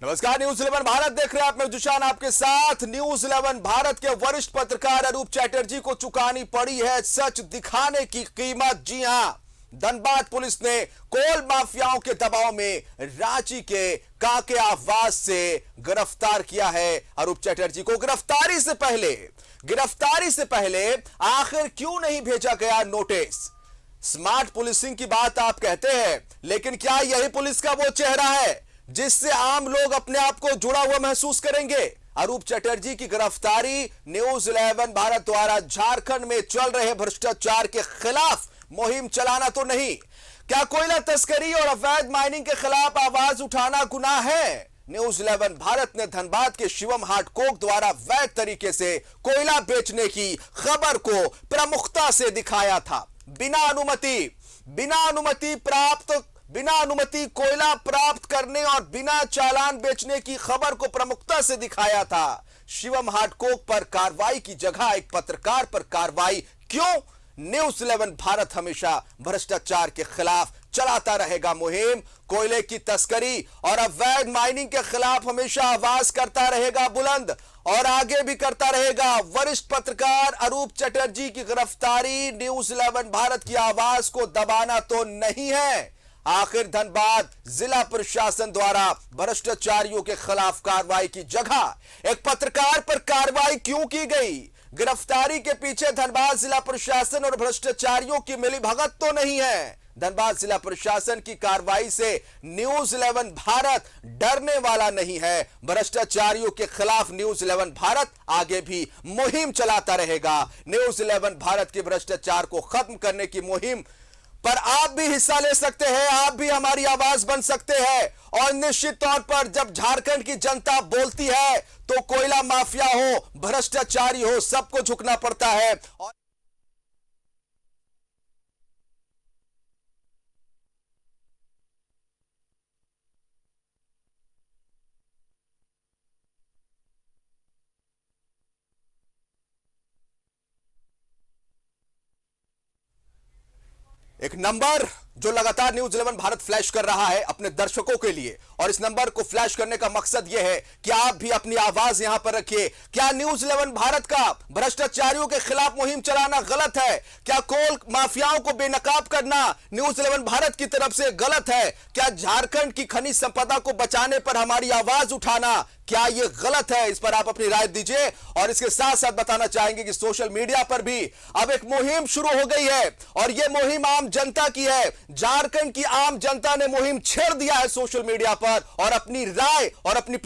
नमस्कार, न्यूज 11 भारत देख रहे हैं आप। मैं जुशान आपके साथ। न्यूज 11 भारत के वरिष्ठ पत्रकार अरूप चैटर्जी को चुकानी पड़ी है सच दिखाने की कीमत। जी हां, धनबाद पुलिस ने कोल माफियाओं के दबाव में रांची के काके आवास से गिरफ्तार किया है अरूप चैटर्जी को। गिरफ्तारी से पहले आखिर क्यों नहीं भेजा गया नोटिस? स्मार्ट पुलिसिंग की बात आप कहते हैं, लेकिन क्या यही पुलिस का वो चेहरा है जिससे आम लोग अपने आप को जुड़ा हुआ महसूस करेंगे? अरूप चैटर्जी की गिरफ्तारी न्यूज 11 भारत द्वारा झारखंड में चल रहे भ्रष्टाचार के खिलाफ मुहिम चलाना तो नहीं? क्या कोयला तस्करी और अवैध माइनिंग के खिलाफ आवाज उठाना गुनाह है? न्यूज 11 भारत ने धनबाद के शिवम हार्डकोक द्वारा वैध तरीके से कोयला बेचने की खबर को प्रमुखता से दिखाया था। बिना अनुमति कोयला प्राप्त करने और बिना चालान बेचने की खबर को प्रमुखता से दिखाया था। शिवम हार्डकोक पर कार्रवाई की जगह एक पत्रकार पर कार्रवाई क्यों? न्यूज 11 भारत हमेशा भ्रष्टाचार के खिलाफ चलाता रहेगा मुहिम। कोयले की तस्करी और अवैध माइनिंग के खिलाफ हमेशा आवाज करता रहेगा बुलंद और आगे भी करता रहेगा। वरिष्ठ पत्रकार अरूप चैटर्जी की गिरफ्तारी न्यूज 11 भारत की आवाज को दबाना तो नहीं है। आखिर धनबाद जिला प्रशासन द्वारा भ्रष्टाचारियों के खिलाफ कार्रवाई की जगह एक पत्रकार पर कार्रवाई क्यों की गई? गिरफ्तारी के पीछे धनबाद जिला प्रशासन और भ्रष्टाचारियों की मिलीभगत तो नहीं है। धनबाद जिला प्रशासन की कार्रवाई से न्यूज 11 भारत डरने वाला नहीं है। भ्रष्टाचारियों के खिलाफ न्यूज 11 भारत आगे भी मुहिम चलाता रहेगा। न्यूज 11 भारत के भ्रष्टाचार को खत्म करने की मुहिम पर आप भी हिस्सा ले सकते हैं, आप भी हमारी आवाज बन सकते हैं। और निश्चित तौर पर जब झारखंड की जनता बोलती है तो कोयला माफिया हो, भ्रष्टाचारी हो, सबको झुकना पड़ता है। और एक नंबर जो लगातार न्यूज 11 भारत फ्लैश कर रहा है अपने दर्शकों के लिए, और इस नंबर को फ्लैश करने का मकसद यह है कि आप भी अपनी आवाज यहां पर रखिए। क्या न्यूज 11 भारत का भ्रष्टाचारियों के खिलाफ मुहिम चलाना गलत है? क्या कोल माफियाओं को बेनकाब करना न्यूज 11 भारत की तरफ से गलत है? क्या झारखंड की खनिज संपदा को बचाने पर हमारी आवाज उठाना क्या यह गलत है? इस पर आप अपनी राय दीजिए। और इसके साथ साथ बताना चाहेंगे कि सोशल मीडिया पर भी अब एक मुहिम शुरू हो गई है और यह मुहिम आम जनता की है। झारखंड की आम जनता ने मुहिम छेड़ दिया है सोशल मीडिया पर और अपनी राय और अपनी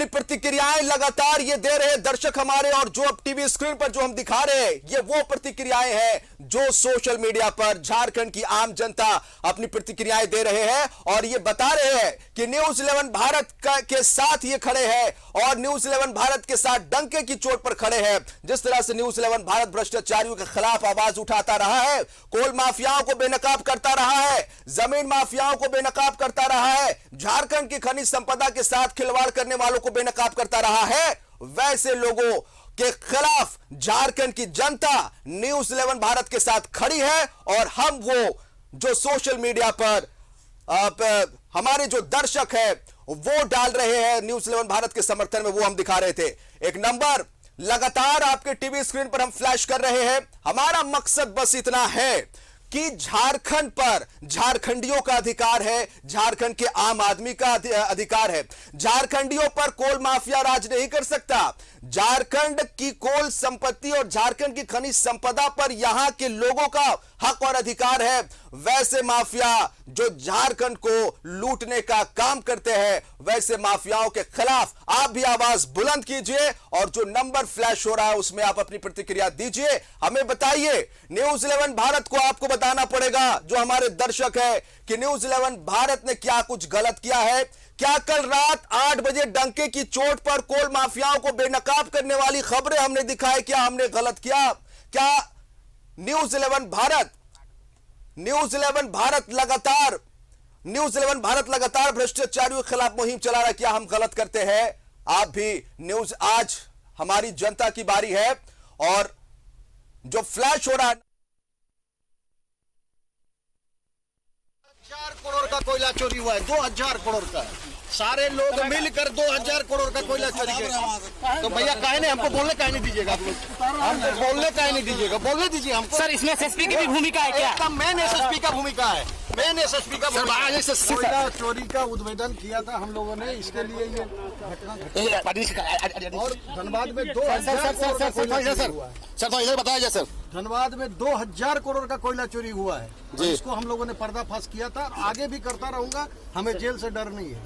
प्रतिक्रियाएं लगातार ये दे रहे दर्शक हमारे। और जो अब टीवी स्क्रीन पर जो हम दिखा रहे हैं ये वो प्रतिक्रियाएं हैं जो सोशल मीडिया पर झारखंड की आम जनता अपनी प्रतिक्रियाएं दे रहे हैं और ये बता रहे हैं कि न्यूज 11 भारत के साथ ये खड़े हैं और न्यूज 11 भारत के साथ डंके की चोट पर खड़े हैं। जिस तरह से न्यूज 11 भारत भ्रष्टाचारियों के खिलाफ आवाज उठाता रहा है, कोल माफियाओं को बेनकाब करता रहा है, जमीन माफियाओं को बेनकाब करता रहा है, झारखंड की खनिज संपदा के साथ खिलवाड़ करने वालों को बेनकाब करता रहा है, वैसे लोगों के खिलाफ झारखंड की जनता न्यूज 11 भारत के साथ खड़ी है। और हम वो जो सोशल मीडिया पर हमारे जो दर्शक है वो डाल रहे हैं न्यूज 11 भारत के समर्थन में, वो हम दिखा रहे थे। एक नंबर लगातार आपके टीवी स्क्रीन पर हम फ्लैश कर रहे हैं। हमारा मकसद बस इतना है कि झारखंड पर झारखंडियों का अधिकार है, झारखंड के आम आदमी का अधिकार है। झारखंडियों पर कोल माफिया राज नहीं कर सकता। झारखंड की कोल संपत्ति और झारखंड की खनिज संपदा पर यहां के लोगों का हक और अधिकार है। वैसे माफिया जो झारखंड को लूटने का काम करते हैं, वैसे माफियाओं के खिलाफ आप भी आवाज बुलंद कीजिए और जो नंबर फ्लैश हो रहा है उसमें आप अपनी प्रतिक्रिया दीजिए, हमें बताइए। न्यूज 11 भारत को आपको बताना पड़ेगा, जो हमारे दर्शक है, कि न्यूज 11 भारत ने क्या कुछ गलत किया है। क्या कल रात 8 बजे डंके की चोट पर कोल माफियाओं को बेनकाब करने वाली खबरें हमने दिखाई, क्या हमने गलत किया? क्या न्यूज 11 भारत लगातार भ्रष्टाचारियों के खिलाफ मुहिम चला रहा है, क्या हम गलत करते हैं? आप भी न्यूज, आज हमारी जनता की बारी है और जो फ्लैश हो रहा है 2000 करोड़ का कोयला चोरी हुआ है, 2000 करोड़ का। सारे लोग मिलकर 2000 करोड़ का कोयला चोरी किया। तो भैया काहे नहीं, हमको बोलने काहे नहीं दीजिएगा? हमको बोलने काहे नहीं दीजिएगा? बोलने दीजिए हमको। सर इसमें एसएसपी की भी भूमिका है क्या? मेन एसएसपी का भूमिका है, मेन एसएसपी का कोयला चोरी का उद्भेदन किया था हम लोगों ने, इसके लिए ये घटना। और धनबाद में 2000 करोड़ का कोयला चोरी हुआ है। सर तो इधर बताया जाए सर। धनबाद में 2000 करोड़ का कोयला चोरी हुआ है, जिसको हम लोगों ने पर्दाफाश किया था। आगे भी करता रहूंगा, हमें जेल से डर नहीं है,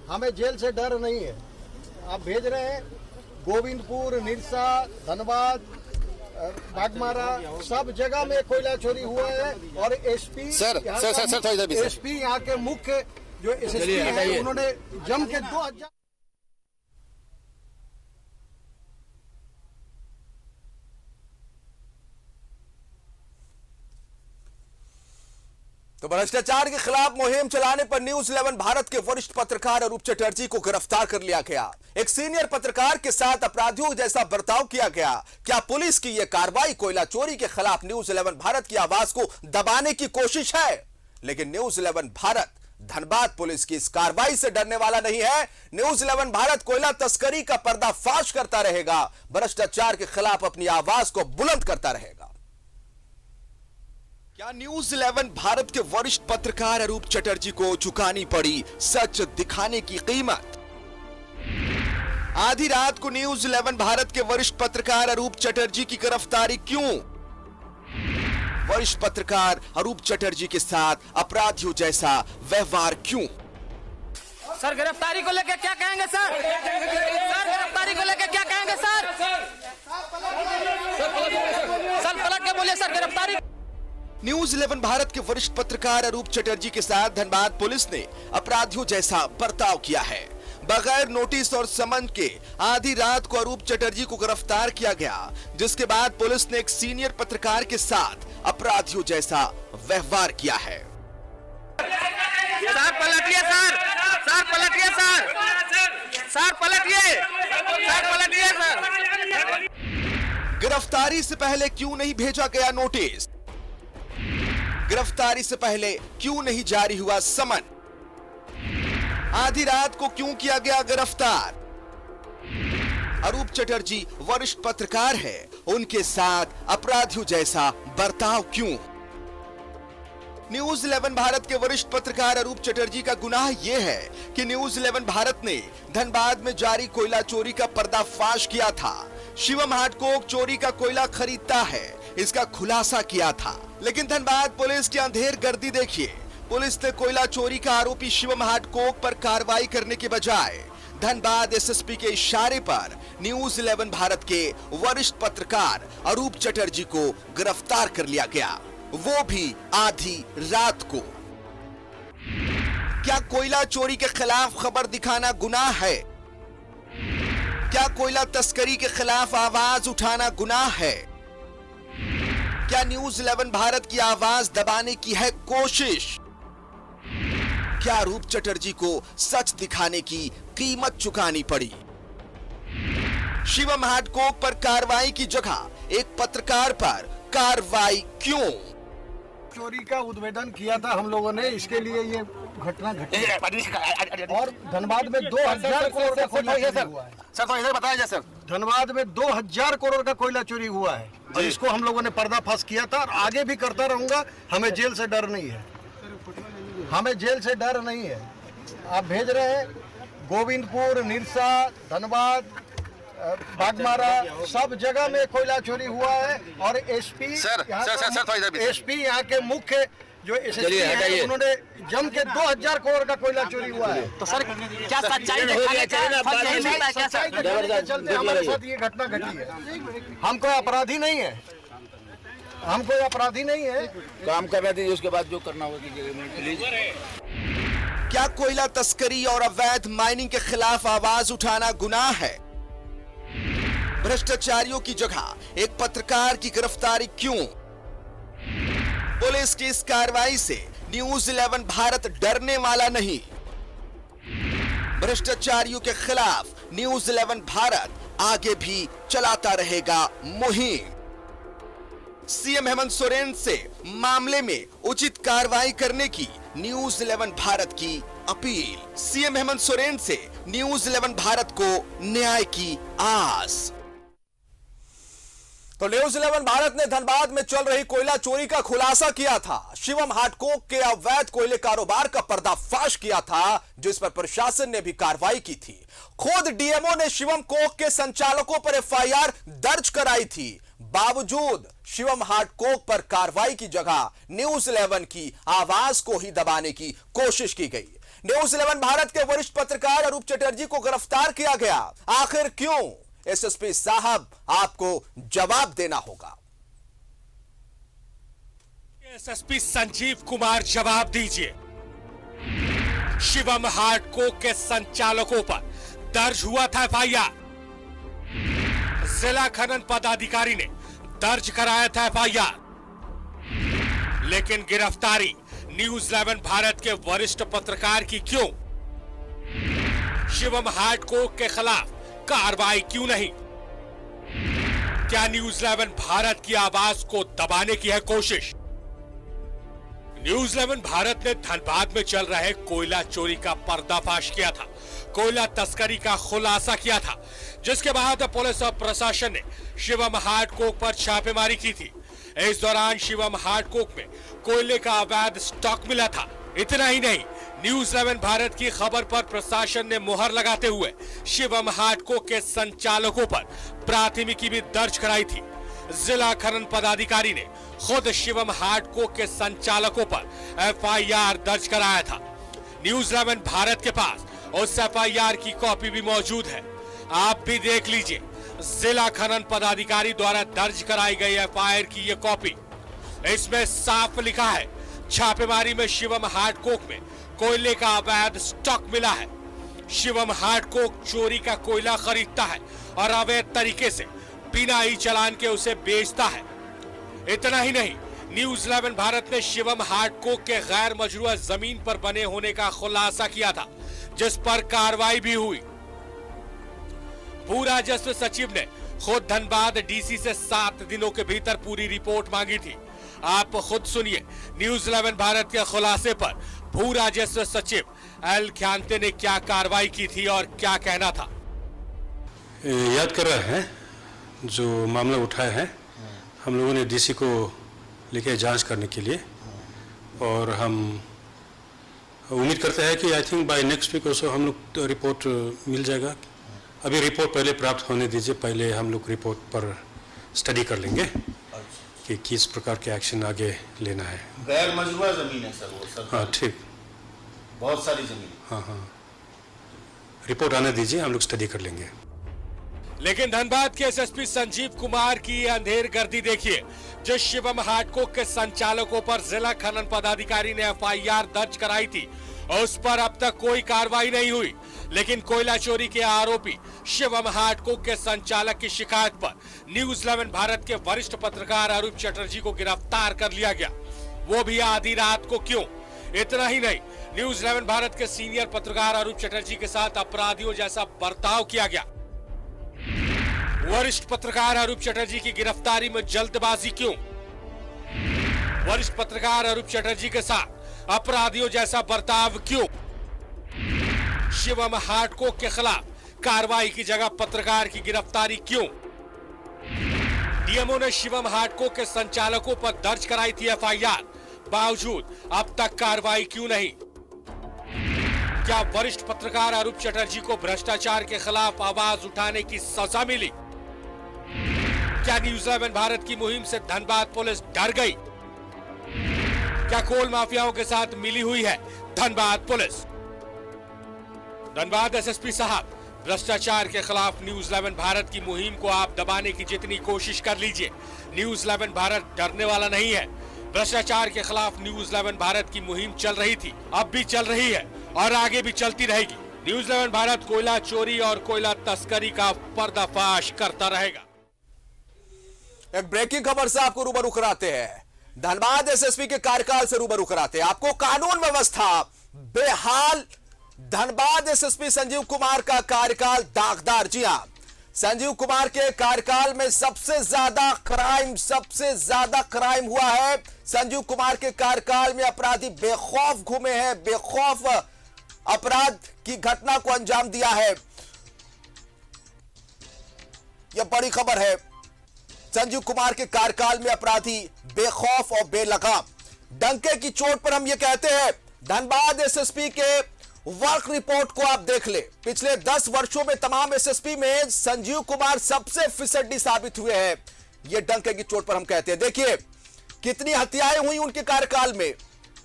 हमें जेल से डर नहीं है। आप भेज रहे हैं गोविंदपुर, निरसा, धनबाद, बागमारा, सब जगह में कोयला चोरी हुआ है। और एसपी एसपी यहाँ के मुख्य जो एसएसपी है, उन्होंने जम के 2000। तो भ्रष्टाचार के खिलाफ मुहिम चलाने पर न्यूज 11 भारत के वरिष्ठ पत्रकार अरूप चटर्जी को गिरफ्तार कर लिया गया। एक सीनियर पत्रकार के साथ अपराधियों जैसा बर्ताव किया गया। क्या पुलिस की यह कार्रवाई कोयला चोरी के खिलाफ न्यूज 11 भारत की आवाज को दबाने की कोशिश है? लेकिन न्यूज 11 भारत धनबाद पुलिस की इस कार्रवाई से डरने वाला नहीं है। न्यूज 11 भारत कोयला तस्करी का पर्दाफाश करता रहेगा, भ्रष्टाचार के खिलाफ अपनी आवाज को बुलंद करता रहेगा। क्या न्यूज 11 भारत के वरिष्ठ पत्रकार अरूप चटर्जी को चुकानी पड़ी सच दिखाने की कीमत? आधी रात को न्यूज 11 भारत के वरिष्ठ पत्रकार अरूप चटर्जी की गिरफ्तारी क्यों? वरिष्ठ पत्रकार अरूप चटर्जी के साथ अपराधियों जैसा व्यवहार क्यों? सर गिरफ्तारी को लेकर क्या कहेंगे सर? सर गिरफ्तारी को लेकर क्या कहेंगे सर? सर पलट के बोलिए सर। गिरफ्तारी न्यूज 11 भारत के वरिष्ठ पत्रकार अरूप चटर्जी के साथ धनबाद पुलिस ने अपराधियों जैसा बर्ताव किया है। बगैर नोटिस और समन के आधी रात को अरूप चटर्जी को गिरफ्तार किया गया, जिसके बाद पुलिस ने एक सीनियर पत्रकार के साथ अपराधियों जैसा व्यवहार किया है। सर पलटिए सर, सर पलटिए सर, सर पलटिए, सर पलटिए सर। गिरफ्तारी से पहले क्यों नहीं भेजा गया नोटिस? गिरफ्तारी से पहले क्यों नहीं जारी हुआ समन? आधी रात को क्यों किया गया गिरफ्तार? अरूप चटर्जी वरिष्ठ पत्रकार है, उनके साथ अपराधियों जैसा बर्ताव क्यों? न्यूज 11 भारत के वरिष्ठ पत्रकार अरूप चटर्जी का गुनाह यह है कि न्यूज 11 भारत ने धनबाद में जारी कोयला चोरी का पर्दाफाश किया था। शिवम हार्डकोक चोरी का कोयला खरीदता है, इसका खुलासा किया था। लेकिन धनबाद पुलिस की अंधेर गर्दी देखिए। पुलिस ने कोयला चोरी का आरोपी शिवम हार्डकोक पर कार्रवाई करने के बजाय धनबाद एसएसपी के इशारे पर न्यूज 11 भारत के वरिष्ठ पत्रकार अरूप चटर्जी को गिरफ्तार कर लिया गया, वो भी आधी रात को। क्या कोयला चोरी के खिलाफ खबर दिखाना गुनाह है? क्या कोयला तस्करी के खिलाफ आवाज उठाना गुनाह है? क्या न्यूज 11 भारत की आवाज दबाने की है कोशिश? क्या अरूप चटर्जी को सच दिखाने की कीमत चुकानी पड़ी? शिवम हार्डकोक पर कार्रवाई की जगह एक पत्रकार पर कार्रवाई क्यों? चोरी का उद्भेदन किया था हम लोगों ने, इसके लिए ये घटना घटी। और धनबाद में 2000 करोड़ का कोयला चोरी हुआ है। सर तो इधर बताया जाए सर। धनबाद में 2000 करोड़ का कोयला चोरी हुआ है, जिसको हम लोगों ने पर्दाफाश किया था। और आगे भी करता रहूंगा, हमें जेल से डर नहीं है, हमें जेल से डर नहीं है। आप भेज रहे हैं गोविंदपुर, निरसा, धनबाद, बागमारा, सब जगह में कोयला चोरी हुआ है। और एसपी यहाँ के मुख्य जो एसएसपी है, उन्होंने जम के 2000 करोड़ का कोयला चोरी हुआ है। तो सर क्या सच्चाई दिखाने के चलते हमारे साथ ये घटना घटी है। हम कोई अपराधी नहीं है, हम कोई अपराधी नहीं है। काम कर रहे थे, उसके बाद जो करना हो प्लीज। क्या कोयला तस्करी और अवैध माइनिंग के खिलाफ आवाज उठाना गुनाह है? भ्रष्टाचारियों की जगह एक पत्रकार की गिरफ्तारी क्यों? पुलिस की इस कार्रवाई से न्यूज 11 भारत डरने वाला नहीं। भ्रष्टाचारियों के खिलाफ न्यूज 11 भारत आगे भी चलाता रहेगा मुहिम। सीएम हेमंत सोरेन से मामले में उचित कार्रवाई करने की न्यूज 11 भारत की अपील। सीएम हेमंत सोरेन से न्यूज 11 भारत को न्याय की आस। तो न्यूज 11 भारत ने धनबाद में चल रही कोयला चोरी का खुलासा किया था। शिवम हार्डकोक के अवैध कोयले कारोबार का पर्दाफाश किया था, जिस पर प्रशासन ने भी कार्रवाई की थी। खुद डीएमओ ने शिवम कोक के संचालकों पर एफआईआर दर्ज कराई थी। बावजूद शिवम हार्डकोक पर कार्रवाई की जगह न्यूज 11 की आवाज को ही दबाने की कोशिश की गई। न्यूज 11 भारत के वरिष्ठ पत्रकार अरूप चटर्जी को गिरफ्तार किया गया। आखिर क्यों? एसएसपी साहब, आपको जवाब देना होगा। एसएसपी संजीव कुमार, जवाब दीजिए। शिवम हार्डकोक के संचालकों पर दर्ज हुआ था एफआईआर। जिला खनन पदाधिकारी ने दर्ज कराया था एफआईआर, लेकिन गिरफ्तारी न्यूज 11 भारत के वरिष्ठ पत्रकार की क्यों? शिवम हार्डकोक के खिलाफ कार्रवाई क्यों नहीं? क्या न्यूज 11 भारत की आवाज को दबाने की है कोशिश? न्यूज 11 भारत ने धनबाद में चल रहे कोयला चोरी का पर्दाफाश किया था, कोयला तस्करी का खुलासा किया था, जिसके बाद पुलिस और प्रशासन ने शिवम हार्डकोक पर छापेमारी की थी। इस दौरान शिवम हार्डकोक में कोयले का अवैध स्टॉक मिला था। इतना ही नहीं, न्यूज 11 भारत की खबर पर प्रशासन ने मुहर लगाते हुए शिवम हार्डकोक के संचालकों पर प्राथमिकी भी दर्ज कराई थी। जिला खनन पदाधिकारी ने खुद शिवम हार्डकोक के संचालकों पर एफआईआर दर्ज कराया था। न्यूज 11 भारत के पास उस एफआईआर की कॉपी भी मौजूद है, आप भी देख लीजिए। जिला खनन पदाधिकारी द्वारा दर्ज कराई गई एफआईआर की ये कॉपी, इसमें साफ लिखा है, छापेमारी में शिवम हार्डकोक में कोयले का अवैध स्टॉक मिला है। शिवम हार्डकोक चोरी का कोयला खरीदता है और अवैध तरीके से बिना ई चालान के उसे बेचता है। इतना ही नहीं, न्यूज 11 भारत ने शिवम हार्डकोक के गैर मजरूआ जमीन पर बने होने का खुलासा किया था, जिस पर कार्रवाई भी हुई। भू राजस्व सचिव ने खुद धनबाद डीसी से 7 दिनों के भीतर पूरी रिपोर्ट मांगी थी। आप खुद सुनिए न्यूज 11 भारत के खुलासे पर भू राजस्व सचिव एल ख्यांते ने क्या कार्रवाई की थी और क्या कहना था। याद कर रहे हैं जो मामला उठाया है, हम लोगों ने डीसी को लेके जांच करने के लिए, और हम उम्मीद करते हैं कि I think by next week also हम लोग रिपोर्ट मिल जाएगा। अभी रिपोर्ट पहले प्राप्त होने दीजिए, पहले हम लोग रिपोर्ट पर स्टडी कर लेंगे कि किस प्रकार के एक्शन आगे लेना है। गैर मजरूआ जमीन है सर वो सर। हाँ ठीक, बहुत सारी जमीन। हाँ, रिपोर्ट आने दीजिए, हम लोग स्टडी कर लेंगे। लेकिन धनबाद के एसएसपी संजीव कुमार की अंधेर गर्दी देखिए। जो शिवम हार्डकोक के संचालकों पर जिला खनन पदाधिकारी ने एफआईआर दर्ज कराई थी, उस पर अब तक कोई कार्रवाई नहीं हुई। लेकिन कोयला चोरी के आरोपी शिवम हार्डकोक के संचालक की शिकायत पर न्यूज 11 भारत के वरिष्ठ पत्रकार अरूप चटर्जी को गिरफ्तार कर लिया गया, वो भी आधी रात को। क्यों? इतना ही नहीं, न्यूज 11 भारत के सीनियर पत्रकार अरूप चटर्जी के साथ अपराधियों जैसा बर्ताव किया गया। वरिष्ठ पत्रकार अरूप चटर्जी की गिरफ्तारी में जल्दबाजी क्यों? वरिष्ठ पत्रकार अरूप चटर्जी के साथ अपराधियों जैसा बर्ताव क्यों? शिवम हार्डकोक के खिलाफ कार्रवाई की जगह पत्रकार की गिरफ्तारी क्यों? डीएमओ ने शिवम हार्डकोक के संचालकों पर दर्ज कराई थी एफआईआर, बावजूद अब तक कार्रवाई क्यों नहीं? क्या वरिष्ठ पत्रकार अरूप चटर्जी को भ्रष्टाचार के खिलाफ आवाज उठाने की सजा मिली? क्या न्यूज 11 भारत की मुहिम से धनबाद पुलिस डर गई? क्या कोल माफियाओं के साथ मिली हुई है धनबाद पुलिस? धनबाद एसएसपी साहब, भ्रष्टाचार के खिलाफ न्यूज 11 भारत की मुहिम को आप दबाने की जितनी कोशिश कर लीजिए, न्यूज 11 भारत डरने वाला नहीं है। भ्रष्टाचार के खिलाफ न्यूज 11 भारत की मुहिम चल रही थी, अब भी चल रही है और आगे भी चलती रहेगी। न्यूज 11 भारत कोयला चोरी और कोयला तस्करी का पर्दाफाश करता रहेगा। एक ब्रेकिंग खबर से आपको रूबरू कराते हैं। धनबाद एसएसपी के कार्यकाल से रूबरू कराते हैं आपको। कानून व्यवस्था बेहाल, धनबाद एसएसपी संजीव कुमार का कार्यकाल दागदार। जी हां, संजीव कुमार के कार्यकाल में सबसे ज्यादा क्राइम हुआ है। संजीव कुमार के कार्यकाल में अपराधी बेखौफ घूमे हैं, बेखौफ अपराध की घटना को अंजाम दिया है। यह बड़ी खबर है। संजीव कुमार के कार्यकाल में अपराधी बेखौफ और बेलगाम। डंके की चोट पर हम यह कहते हैं, धनबाद एसएसपी के वर्क रिपोर्ट को आप देख ले। पिछले 10 वर्षों में तमाम एसएसपी में संजीव कुमार सबसे फिसड्डी साबित हुए हैं। यह डंके की चोट पर हम कहते हैं। देखिए कितनी हत्याएं हुई उनके कार्यकाल में,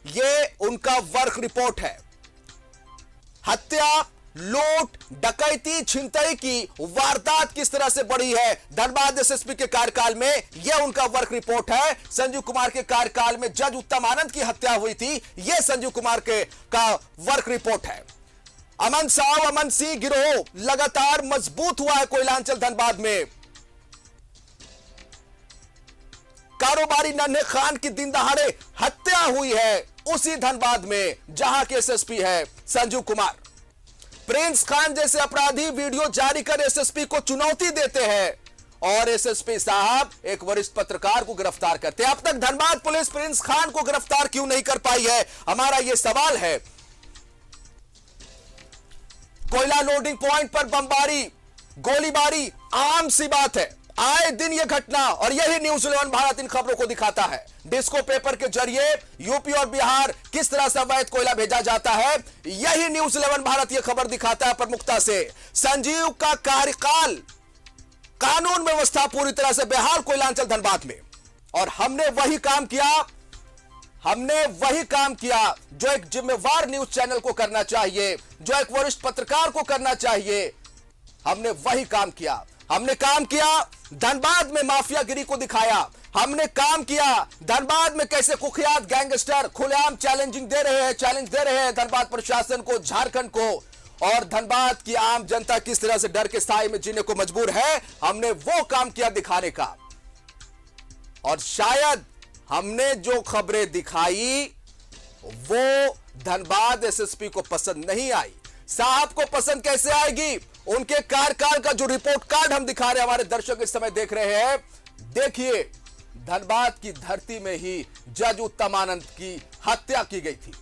यह उनका वर्क रिपोर्ट है। हत्या, लूट, डकैती, छिनतई की वारदात किस तरह से बढ़ी है धनबाद एसएसपी के कार्यकाल में, यह उनका वर्क रिपोर्ट है। संजीव कुमार के कार्यकाल में जज उत्तम आनंद की हत्या हुई थी, यह संजीव कुमार का वर्क रिपोर्ट है। अमन साव, अमन सिंह गिरोह लगातार मजबूत हुआ है कोयलांचल धनबाद में। कारोबारी नन्हे खान की दिन दहाड़े हत्या हुई है उसी धनबाद में जहां के एसएसपी है संजीव कुमार। प्रिंस खान जैसे अपराधी वीडियो जारी कर एसएसपी को चुनौती देते हैं और एसएसपी साहब एक वरिष्ठ पत्रकार को गिरफ्तार करते हैं। अब तक धनबाद पुलिस प्रिंस खान को गिरफ्तार क्यों नहीं कर पाई है, हमारा यह सवाल है। कोयला लोडिंग पॉइंट पर बमबारी, गोलीबारी आम सी बात है, आए दिन यह घटना, और यही न्यूज 11 भारत इन खबरों को दिखाता है। डिस्को पेपर के जरिए यूपी और बिहार किस तरह से अवैध कोयला भेजा जाता है, यही न्यूज 11 भारत यह खबर दिखाता है प्रमुखता से। संजीव का कार्यकाल, कानून व्यवस्था पूरी तरह से बेहाल कोयलांचल धनबाद में, और हमने वही काम किया जो एक जिम्मेवार न्यूज चैनल को करना चाहिए, जो एक वरिष्ठ पत्रकार को करना चाहिए। हमने वही काम किया। हमने काम किया, धनबाद में माफियागिरी को दिखाया। हमने काम किया, धनबाद में कैसे कुख्यात गैंगस्टर खुलेआम चैलेंज दे रहे हैं धनबाद प्रशासन को, झारखंड को, और धनबाद की आम जनता किस तरह से डर के साए में जीने को मजबूर है। हमने वो काम किया दिखाने का, और शायद हमने जो खबरें दिखाई वो धनबाद एसएसपी को पसंद नहीं आई। साहब को पसंद कैसे आएगी? उनके कार्यकाल का जो रिपोर्ट कार्ड हम दिखा रहे हैं, हमारे दर्शक इस समय देख रहे हैं, देखिए धनबाद की धरती में ही जज उत्तम आनंद की हत्या की गई थी।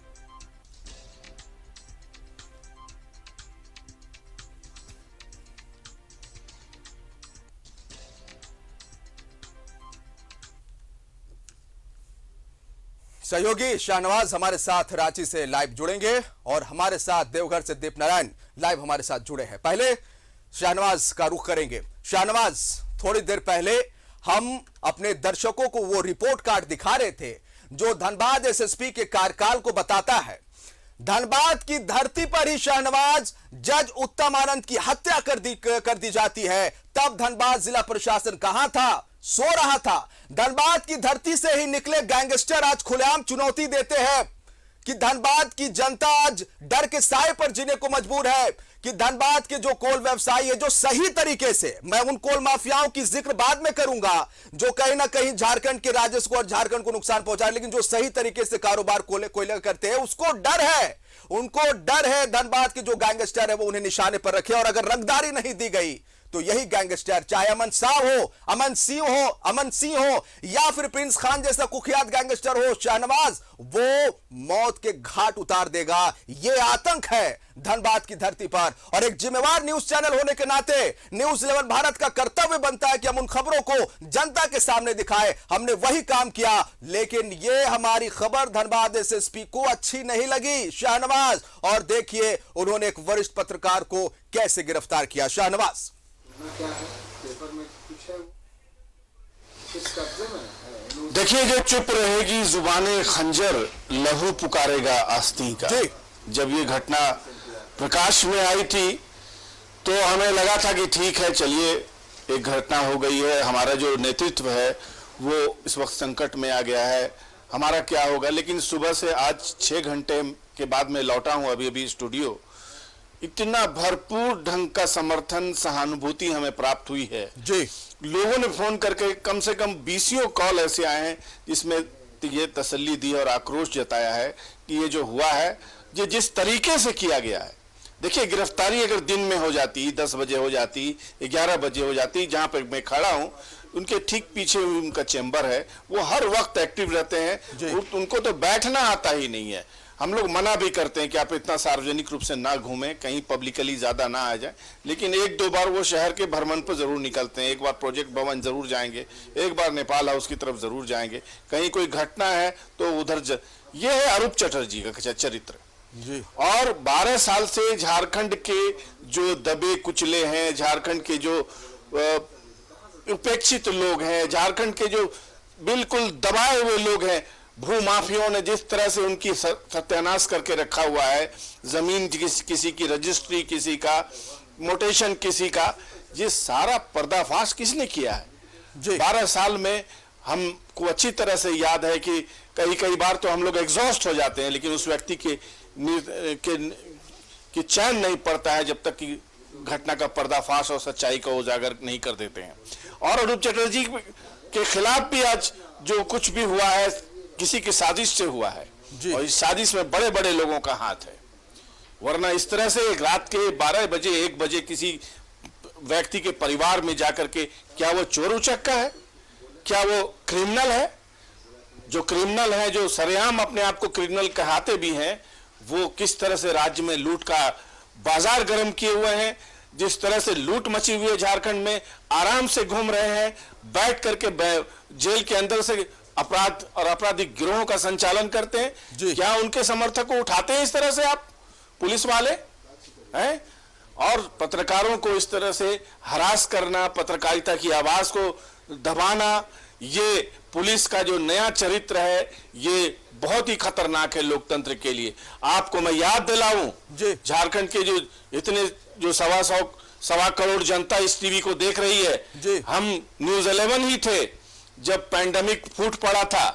सहयोगी शाहनवाज हमारे साथ रांची से लाइव जुड़ेंगे, और हमारे साथ देवघर से दीप नारायण लाइव हमारे साथ जुड़े हैं। पहले शाहनवाज का रुख करेंगे। शाहनवाज, थोड़ी देर पहले हम अपने दर्शकों को वो रिपोर्ट कार्ड दिखा रहे थे जो धनबाद एसएसपी के कार्यकाल को बताता है। धनबाद की धरती पर ही शाहनवाज जज उत्तम आनंद की हत्या कर दी जाती है। तब धनबाद जिला प्रशासन कहां था? सो रहा था। धनबाद की धरती से ही निकले गैंगस्टर आज खुलेआम चुनौती देते हैं कि धनबाद की जनता आज डर के साए पर जीने को मजबूर है, कि धनबाद के जो कोल व्यवसायी है, जो सही तरीके से, मैं उन कोल माफियाओं की जिक्र बाद में करूंगा जो कहीं ना कहीं झारखंड के राजस्व को और झारखंड को नुकसान पहुंचा, लेकिन जो सही तरीके से कारोबार कोयला करते हैं उसको डर है, उनको डर है धनबाद के जो गैंगस्टर है वो उन्हें निशाने पर रखे, और अगर रंगदारी नहीं दी गई तो यही गैंगस्टर, चाहे अमन साव हो, अमन सिंह हो या फिर प्रिंस खान जैसा कुख्यात गैंगस्टर हो, शाहनवाज, वो मौत के घाट उतार देगा। यह आतंक है धनबाद की धरती पर, और एक जिम्मेवार न्यूज चैनल होने के नाते न्यूज 11 भारत का कर्तव्य बनता है कि हम उन खबरों को जनता के सामने दिखाएं। हमने वही काम किया, लेकिन यह हमारी खबर धनबाद एसएसपी को अच्छी नहीं लगी शाहनवाज, और देखिए उन्होंने एक वरिष्ठ पत्रकार को कैसे गिरफ्तार किया। शाहनवाज, क्या है पेपर में कुछ है, किस कब्जे में है? देखिए, जो चुप रहेगी जुबाने खंजर, लहू पुकारेगा आस्तीन का। जब ये घटना प्रकाश में आई थी तो हमें लगा था कि ठीक है, चलिए एक घटना हो गई है, हमारा जो नेतृत्व है वो इस वक्त संकट में आ गया है, हमारा क्या होगा। लेकिन सुबह से आज 6 घंटे के बाद मैं लौटा हूं अभी स्टूडियो, इतना भरपूर ढंग का समर्थन, सहानुभूति हमें प्राप्त हुई है जी। लोगों ने फोन करके कम से कम 20 कॉल ऐसे आए हैं जिसमें ये तसल्ली दी और आक्रोश जताया है कि ये जो हुआ है, ये जिस तरीके से किया गया है, देखिए, गिरफ्तारी अगर दिन में हो जाती, 10 बजे हो जाती, 11 बजे हो जाती, जहां पर मैं खड़ा हूं उनके ठीक पीछे उनका चेंबर है, वो हर वक्त एक्टिव रहते हैं, उनको तो बैठना आता ही नहीं है। हम लोग मना भी करते हैं कि आप इतना सार्वजनिक रूप से ना घूमें, कहीं पब्लिकली ज्यादा ना आ जाए, लेकिन एक दो बार वो शहर के भ्रमण पर जरूर निकलते हैं। एक बार प्रोजेक्ट भवन जरूर जाएंगे, एक बार नेपाल हाउस की तरफ जरूर जाएंगे, कहीं कोई घटना है तो उधर ये है अरूप चटर्जी का चरित्र जी। और 12 साल से झारखंड के जो दबे कुचले हैं, झारखंड के जो उपेक्षित लोग हैं, झारखंड के जो बिल्कुल दबाए हुए लोग हैं, भू माफियाओं ने जिस तरह से उनकी सत्यानाश करके रखा हुआ है, जमीन किसी की रजिस्ट्री, किसी का मोटेशन, किसी का, ये सारा पर्दाफाश किसने किया है? 12 साल में हमको अच्छी तरह से याद है कि कई बार तो हम लोग एग्जॉस्ट हो जाते हैं, लेकिन उस व्यक्ति के चैन नहीं पड़ता है जब तक कि घटना का पर्दाफाश और सच्चाई को उजागर नहीं कर देते हैं। और अरूप चटर्जी के खिलाफ भी आज जो कुछ भी हुआ है किसी की साजिश से हुआ है, और इस साजिश में बड़े बड़े लोगों का हाथ है। वरना इस तरह से रात के 12 बजे 1 बजे किसी व्यक्ति के परिवार में जाकर के, क्या वो चोर उचक्का है? क्या वो क्रिमिनल है? जो क्रिमिनल है, जो सरेआम अपने आप को क्रिमिनल कहते भी हैं, वो किस तरह से राज्य में लूट का बाजार गर्म किए हुए हैं, जिस तरह से लूट मची हुई है झारखंड में, आराम से घूम रहे हैं, बैठ करके जेल के अंदर से अपराध और आपराधिक गिरोहों का संचालन करते हैं। क्या उनके समर्थक को उठाते हैं इस तरह से आप पुलिस वाले हैं? और पत्रकारों को इस तरह से हरास करना, पत्रकारिता की आवाज को दबाना, ये पुलिस का जो नया चरित्र है, ये बहुत ही खतरनाक है लोकतंत्र के लिए। आपको मैं याद दिलाऊं, झारखंड के जो इतने जो 1.25 करोड़ जनता इस टीवी को देख रही है, हम न्यूज़ 11 ही थे जब पैंडेमिक फूट पड़ा था।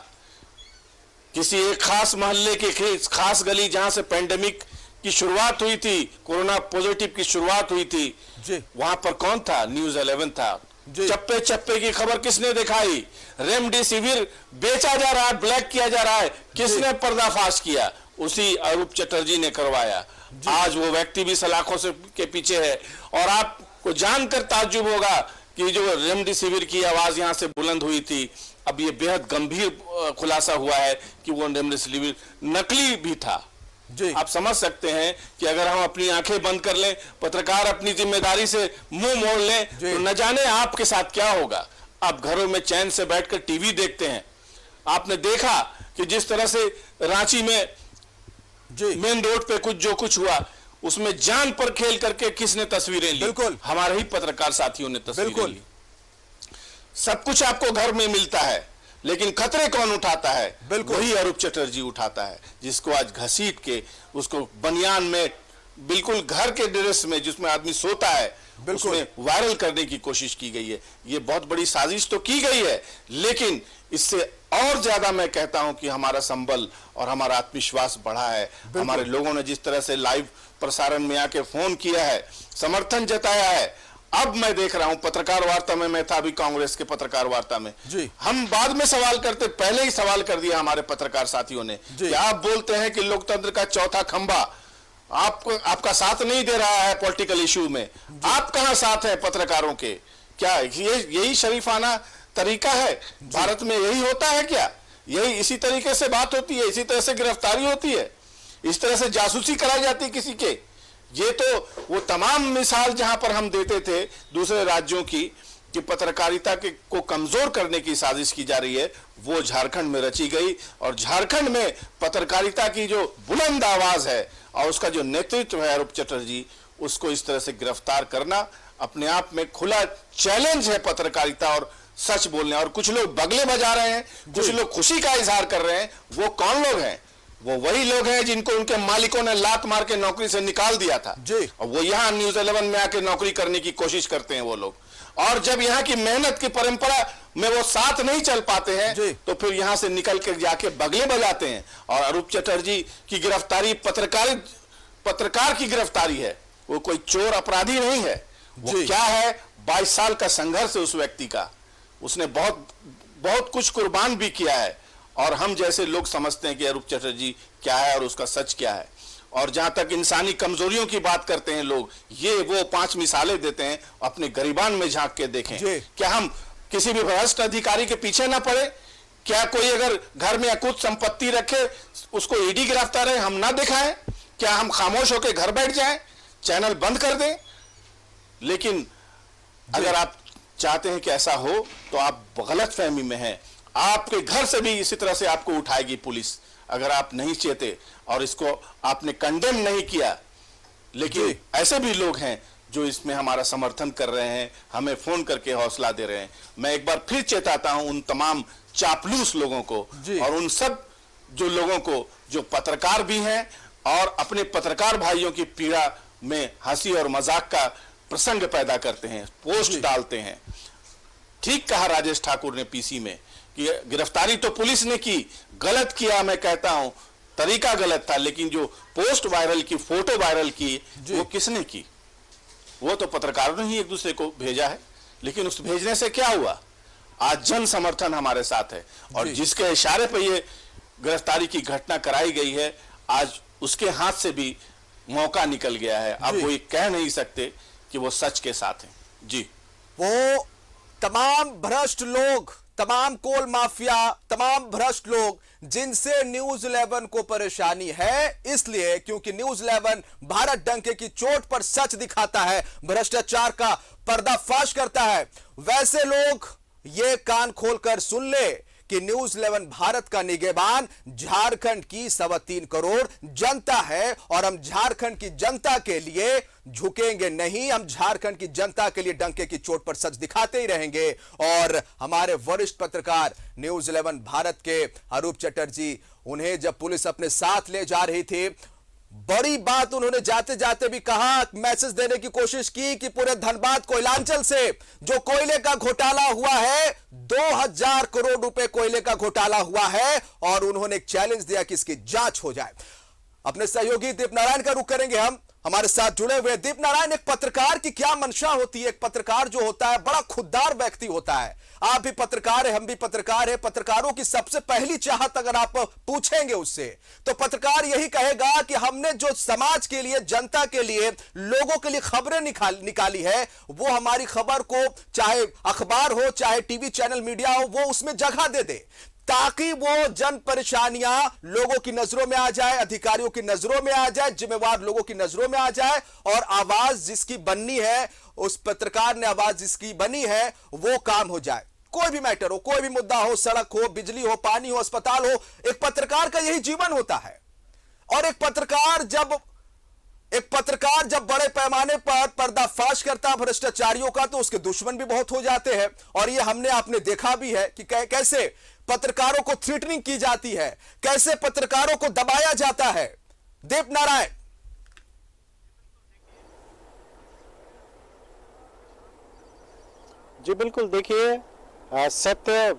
किसी एक खास मोहल्ले के खास गली जहां से पैंडेमिक की शुरुआत हुई थी, कोरोना पॉजिटिव की शुरुआत हुई थी, वहां पर कौन था? न्यूज़ 11 था। चप्पे चप्पे की खबर किसने दिखाई? रेमडेसिविर बेचा जा रहा है, ब्लैक किया जा रहा है, किसने पर्दाफाश किया? उसी अरूप चटर्जी ने करवाया। आज वो व्यक्ति भी सलाखों से के पीछे है। और आपको जानकर ताज्जुब होगा कि जो रेमडेसिविर की आवाज यहां से बुलंद हुई थी, अब ये बेहद गंभीर खुलासा हुआ है कि वो रेमडेसिविर नकली भी था। आप समझ सकते हैं कि अगर हम अपनी आंखें बंद कर लें, पत्रकार अपनी जिम्मेदारी से मुंह मोड़ लें, तो न जाने आपके साथ क्या होगा। आप घरों में चैन से बैठकर टीवी देखते हैं। आपने देखा कि जिस तरह से रांची में मेन रोड पे जो कुछ हुआ, उसमें जान पर खेल करके किसने तस्वीरें ली? बिल्कुल हमारे ही पत्रकार साथियों ने तस्वीरें ली। सब कुछ आपको घर में मिलता है, लेकिन खतरे कौन उठाता है? वही अरूप चटर्जी उठाता है, जिसको आज घसीट के उसको बनियान में, बिल्कुल घर के ड्रेस में जिसमें आदमी सोता है, उसमें वायरल करने की कोशिश की गई है। ये बहुत बड़ी साजिश तो की गई है, लेकिन इससे और ज्यादा मैं कहता हूं कि हमारा संबल और हमारा आत्मविश्वास बढ़ा है। हमारे लोगों ने जिस तरह से लाइव प्रसारण में आके फोन किया है, समर्थन जताया है। अब मैं देख रहा हूं पत्रकार वार्ता में, मैं था अभी कांग्रेस के पत्रकार वार्ता में, हम बाद में सवाल करते, पहले ही सवाल कर दिया हमारे पत्रकार साथियों ने कि आप बोलते हैं कि लोकतंत्र का चौथा खंभा आपका साथ नहीं दे रहा है पॉलिटिकल इश्यू में, आप कहां साथ है पत्रकारों के? क्या यही शरीफाना तरीका है? भारत में यही होता है क्या? यही इसी तरीके से बात होती है? इसी तरह से गिरफ्तारी होती है? इस तरह से जासूसी कराई जाती है किसी के? ये तो वो तमाम मिसाल जहां पर हम देते थे दूसरे राज्यों की कि पत्रकारिता को कमजोर करने की साजिश की जा रही है, वो झारखंड में रची गई। और झारखंड में पत्रकारिता की जो बुलंद आवाज है और उसका जो नेतृत्व है अरूप चटर्जी, उसको इस तरह से गिरफ्तार करना अपने आप में खुला चैलेंज है पत्रकारिता और सच बोलने। और कुछ लोग बगले बजा रहे हैं, कुछ लोग खुशी का इजहार कर रहे हैं। वो कौन लोग हैं? वो वही लोग हैं जिनको उनके मालिकों ने लात मार के नौकरी से निकाल दिया था, और वो यहाँ न्यूज़ 11 में आके नौकरी करने की कोशिश करते हैं वो लोग। और जब यहाँ की मेहनत की परंपरा में वो साथ नहीं चल पाते हैं, तो फिर यहाँ से निकल के जाके बगले बजाते हैं। और अरूप चटर्जी की गिरफ्तारी पत्रकार की गिरफ्तारी है, वो कोई चोर अपराधी नहीं है। वो क्या है? 22 साल का संघर्ष है उस व्यक्ति का। उसने बहुत कुछ कुर्बान भी किया है, और हम जैसे लोग समझते हैं कि अरूप चटर्जी क्या है और उसका सच क्या है। और जहां तक इंसानी कमजोरियों की बात करते हैं लोग, ये वो 5 मिसालें देते हैं, अपने गरीबान में झांक के देखें। क्या हम किसी भी भ्रष्ट अधिकारी के पीछे ना पड़े? क्या कोई अगर घर में अकुत संपत्ति रखे उसको ईडी गिरफ्तार है हम ना दिखाएं? क्या हम खामोश होकर घर बैठ जाएं, चैनल बंद कर दें? लेकिन अगर आप चाहते हैं कि ऐसा हो तो आप गलत फहमी में हैं। आपके घर से भी इसी तरह से आपको उठाएगी पुलिस अगर आप नहीं चेते और इसको आपने कंडेम नहीं किया। लेकिन ऐसे भी लोग हैं जो इसमें हमारा समर्थन कर रहे हैं, हमें फोन करके हौसला दे रहे हैं। मैं एक बार फिर चेताता हूं उन तमाम चापलूस लोगों को और उन सब जो लोगों को जो पत्रकार भी हैं और अपने पत्रकार भाइयों की पीड़ा में हंसी और मजाक का प्रसंग पैदा करते हैं, पोस्ट डालते हैं। ठीक कहा राजेश ठाकुर ने पीसी में कि गिरफ्तारी तो पुलिस ने की, गलत किया, मैं कहता हूं तरीका गलत था, लेकिन जो पोस्ट वायरल की, फोटो वायरल की, वो किसने की? वो तो पत्रकारों ने ही एक दूसरे को भेजा है। लेकिन उस भेजने से क्या हुआ? आज जन समर्थन हमारे साथ है और जिसके इशारे पर ये गिरफ्तारी की घटना कराई गई है, आज उसके हाथ से भी मौका निकल गया है। अब वो ये कह नहीं सकते कि वो सच के साथ हैं। जी, वो तमाम भ्रष्ट लोग, तमाम कोल माफिया, तमाम भ्रष्ट लोग जिनसे न्यूज 11 को परेशानी है, इसलिए क्योंकि न्यूज 11 भारत डंके की चोट पर सच दिखाता है, भ्रष्टाचार का पर्दाफाश करता है। वैसे लोग ये कान खोलकर सुन ले कि न्यूज 11 भारत का निगहबान झारखंड की 3.25 करोड़ जनता है और हम झारखंड की जनता के लिए झुकेंगे नहीं। हम झारखंड की जनता के लिए डंके की चोट पर सच दिखाते ही रहेंगे। और हमारे वरिष्ठ पत्रकार न्यूज 11 भारत के अरूप चटर्जी, उन्हें जब पुलिस अपने साथ ले जा रही थी, बड़ी बात उन्होंने जाते जाते भी कहा, मैसेज देने की कोशिश की कि पूरे धनबाद कोयलांचल से जो कोयले का घोटाला हुआ है, 2000 करोड़ रुपए कोयले का घोटाला हुआ है और उन्होंने एक चैलेंज दिया कि इसकी जांच हो जाए। अपने सहयोगी दीप नारायण का रुख करेंगे हम, हमारे साथ जुड़े हुए। दीप नारायण, एक पत्रकार की क्या मंशा होती है? एक पत्रकार जो होता है बड़ा खुददार व्यक्ति होता है। आप भी पत्रकार है, हम भी पत्रकार है। पत्रकारों की सबसे पहली चाहत अगर आप पूछेंगे उससे, तो पत्रकार यही कहेगा कि हमने जो समाज के लिए, जनता के लिए, लोगों के लिए खबरें निकाली है, वो हमारी खबर को चाहे अखबार हो, चाहे टीवी चैनल मीडिया हो, वो उसमें जगह दे दे, ताकि वो जन परेशानियां लोगों की नजरों में आ जाए, अधिकारियों की नजरों में आ जाए, जिम्मेवार लोगों की नजरों में आ जाए और आवाज जिसकी बननी है, उस पत्रकार ने आवाज जिसकी बनी है, वो काम हो जाए। कोई भी मैटर हो, कोई भी मुद्दा हो, सड़क हो, बिजली हो, पानी हो, अस्पताल हो, एक पत्रकार का यही जीवन होता है। और एक पत्रकार जब बड़े पैमाने पर पर्दाफाश करता भ्रष्टाचारियों का, तो उसके दुश्मन भी बहुत हो जाते हैं। और ये आपने देखा भी है कि कैसे पत्रकारों को थ्रेटनिंग की जाती है, कैसे पत्रकारों को दबाया जाता है। दीप नारायण, जी बिल्कुल, देखिए सत्य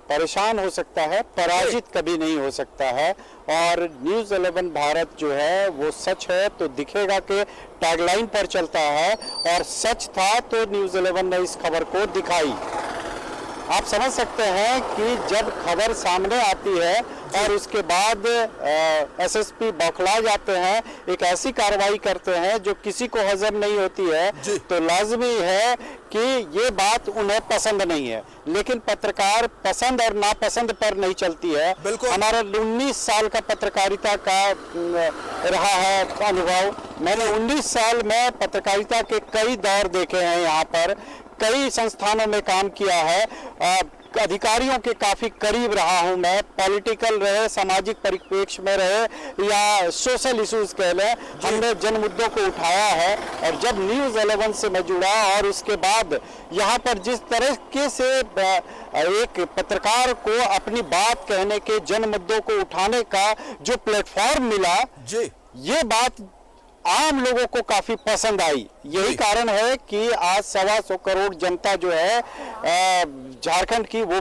परेशान हो सकता है, पराजित कभी नहीं हो सकता है। और न्यूज़ 11 भारत जो है वो सच है तो दिखेगा के टैगलाइन पर चलता है, और सच था तो न्यूज़ 11 ने इस खबर को दिखाई। आप समझ सकते हैं कि जब खबर सामने आती है और उसके बाद एसएसपी बौखला जाते हैं, एक ऐसी कार्रवाई करते हैं जो किसी को हजम नहीं होती है, तो लाजमी है कि ये बात उन्हें पसंद नहीं है। लेकिन पत्रकार पसंद और नापसंद पर नहीं चलती है। हमारा 19 साल का पत्रकारिता का रहा है अनुभव। मैंने 19 साल में पत्रकारिता के कई दौर देखे हैं, यहाँ पर कई संस्थानों में काम किया है, अधिकारियों के काफ़ी करीब रहा हूं मैं, पॉलिटिकल रहे, सामाजिक परिप्रेक्ष्य में रहे या सोशल इश्यूज कह लें, हमने जन मुद्दों को उठाया है। और जब न्यूज़ 11 से मैं जुड़ा और उसके बाद यहाँ पर जिस तरीके से एक पत्रकार को अपनी बात कहने के, जन मुद्दों को उठाने का जो प्लेटफॉर्म मिला, ये बात आम लोगों को काफी पसंद आई। यही कारण है कि आज 125 करोड़ जनता जो है झारखंड की, वो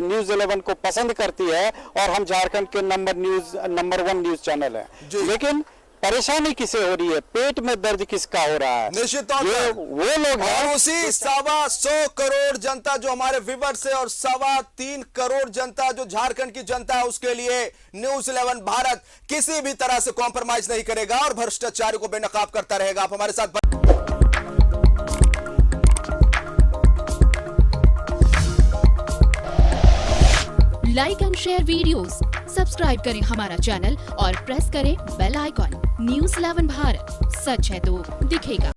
न्यूज़ 11 को पसंद करती है और हम झारखंड के नंबर 1 न्यूज़ चैनल है। लेकिन परेशानी किसे हो रही है, पेट में दर्द किसका हो रहा है, निश्चित तौर ये पर वो लोग और हैं। उसी 125 करोड़ जनता जो हमारे व्यूअर्स है और 3.25 करोड़ जनता जो झारखंड की जनता है, उसके लिए न्यूज़ 11 भारत किसी भी तरह से कॉम्प्रोमाइज नहीं करेगा और भ्रष्टाचारी को बेनकाब करता रहेगा। आप हमारे साथ like and share videos, subscribe करें हमारा चैनल और प्रेस करें बेल आइकॉन। न्यूज़ 11 भारत, सच है तो दिखेगा।